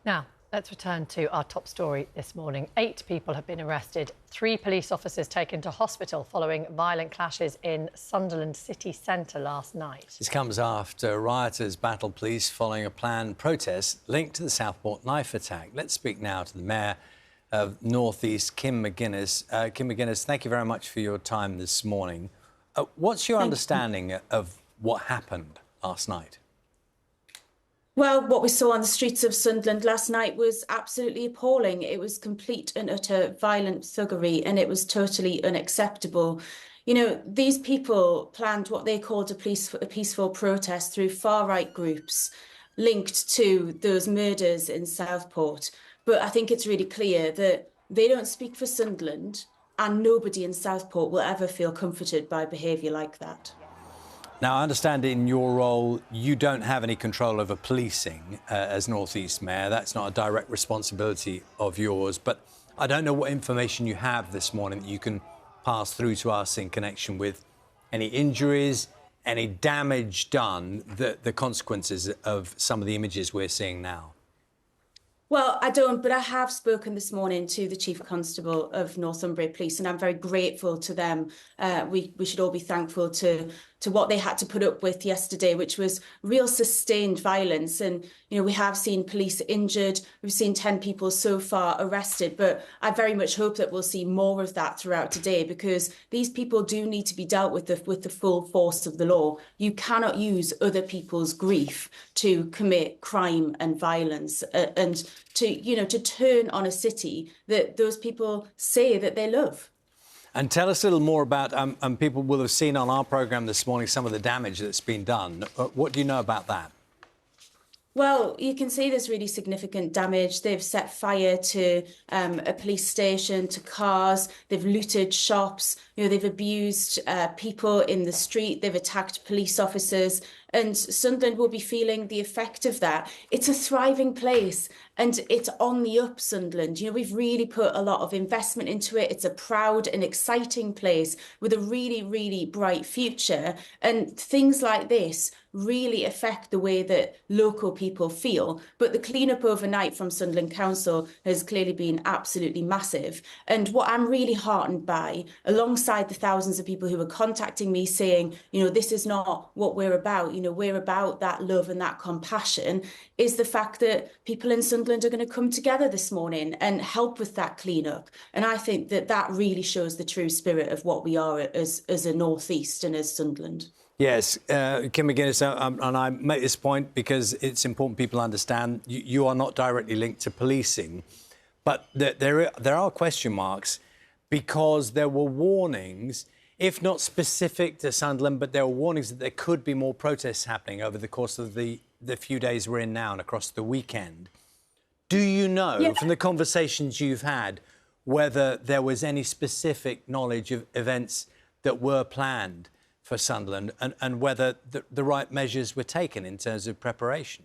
Now, let's return to our top story this morning. 8 people have been arrested, 3 police officers taken to hospital following violent clashes in Sunderland city centre last night. This comes after rioters battled police following a planned protest linked to the Southport knife attack. Let's speak now to the Mayor of North East, Kim McGuinness. Kim McGuinness, thank you very much for your time this morning. What's your understanding of what happened last night? Well, what we saw on the streets of Sunderland last night was absolutely appalling. It was complete and utter violent thuggery, and it was totally unacceptable. You know, these people planned what they called a peaceful protest through far-right groups linked to those murders in Southport. But I think it's really clear that they don't speak for Sunderland, and nobody in Southport will ever feel comforted by behaviour like that. Now, I understand in your role, you don't have any control over policing as North East Mayor. That's not a direct responsibility of yours. But I don't know what information you have this morning that you can pass through to us in connection with any injuries, any damage done, the consequences of some of the images we're seeing now. Well, I don't, but I have spoken this morning to the Chief Constable of Northumbria Police, and I'm very grateful to them. We should all be thankful to what they had to put up with yesterday, which was real sustained violence. And, you know, we have seen police injured. We've seen 10 people so far arrested, but I very much hope that we'll see more of that throughout today, because these people do need to be dealt with the full force of the law. You cannot use other people's grief to commit crime and violence and to turn on a city that those people say that they love. And tell us a little more about, people will have seen on our programme this morning some of the damage that's been done. What do you know about that? Well, you can see there's really significant damage. They've set fire to a police station, to cars. They've looted shops. You know, they've abused people in the street. They've attacked police officers. And Sunderland will be feeling the effect of that. It's a thriving place, and it's on the up, Sunderland. You know, we've really put a lot of investment into it. It's a proud and exciting place with a really, really bright future. And things like this really affect the way that local people feel. But the clean-up overnight from Sunderland Council has clearly been absolutely massive. And what I'm really heartened by, alongside the thousands of people who are contacting me saying, you know, this is not what we're about, you know, we're about that love and that compassion, is the fact that people in Sunderland are going to come together this morning and help with that clean-up. And I think that that really shows the true spirit of what we are as a North East and as Sunderland. Yes, Kim McGuinness, and I make this point because it's important people understand you are not directly linked to policing, but there are question marks because there were warnings, if not specific to Sunderland, but there were warnings that there could be more protests happening over the course of the few days we're in now and across the weekend. Do you know, from the conversations you've had, whether there was any specific knowledge of events that were planned for Sunderland and whether the right measures were taken in terms of preparation?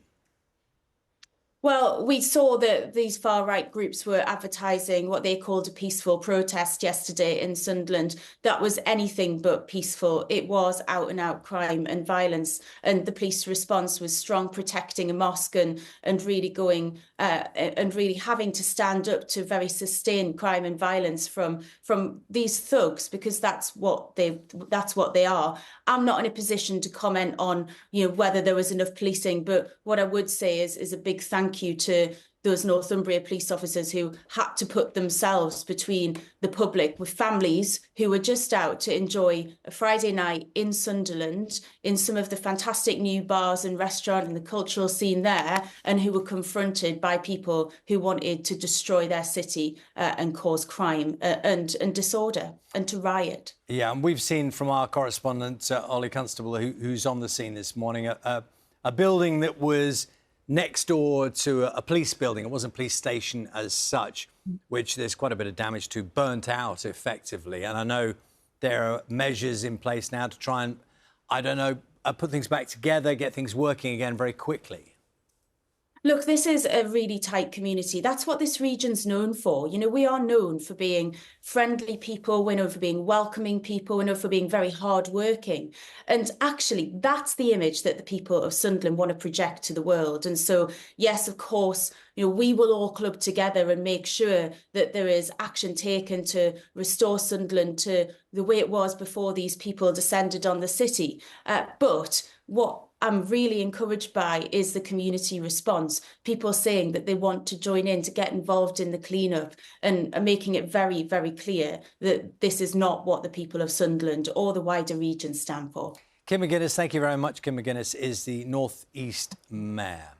Well, we saw that these far-right groups were advertising what they called a peaceful protest yesterday in Sunderland. That was anything but peaceful. It was out-and-out crime and violence, and the police response was strong, protecting a mosque and really going and really having to stand up to very sustained crime and violence from these thugs, because that's what they are. I'm not in a position to comment on, you know, whether there was enough policing, but what I would say is a big thank you to those Northumbria police officers who had to put themselves between the public with families who were just out to enjoy a Friday night in Sunderland, in some of the fantastic new bars and restaurants and the cultural scene there, and who were confronted by people who wanted to destroy their city and cause crime and disorder and to riot. Yeah, and we've seen from our correspondent, Ollie Constable, who's on the scene this morning, a building that was next door to a police building. It wasn't a police station as such, which there's quite a bit of damage to, burnt out effectively. And I know there are measures in place now to try and, I don't know, put things back together, get things working again very quickly. Look, this is a really tight community. That's what this region's known for. You know, we are known for being friendly people. We're known for being welcoming people. We're known for being very hardworking. And actually, that's the image that the people of Sunderland want to project to the world. And so, yes, of course, you know, we will all club together and make sure that there is action taken to restore Sunderland to the way it was before these people descended on the city. But what I'm really encouraged by is the community response. People saying that they want to join in, to get involved in the cleanup, and making it very, very clear that this is not what the people of Sunderland or the wider region stand for. Kim McGuinness, thank you very much. Kim McGuinness is the North East Mayor.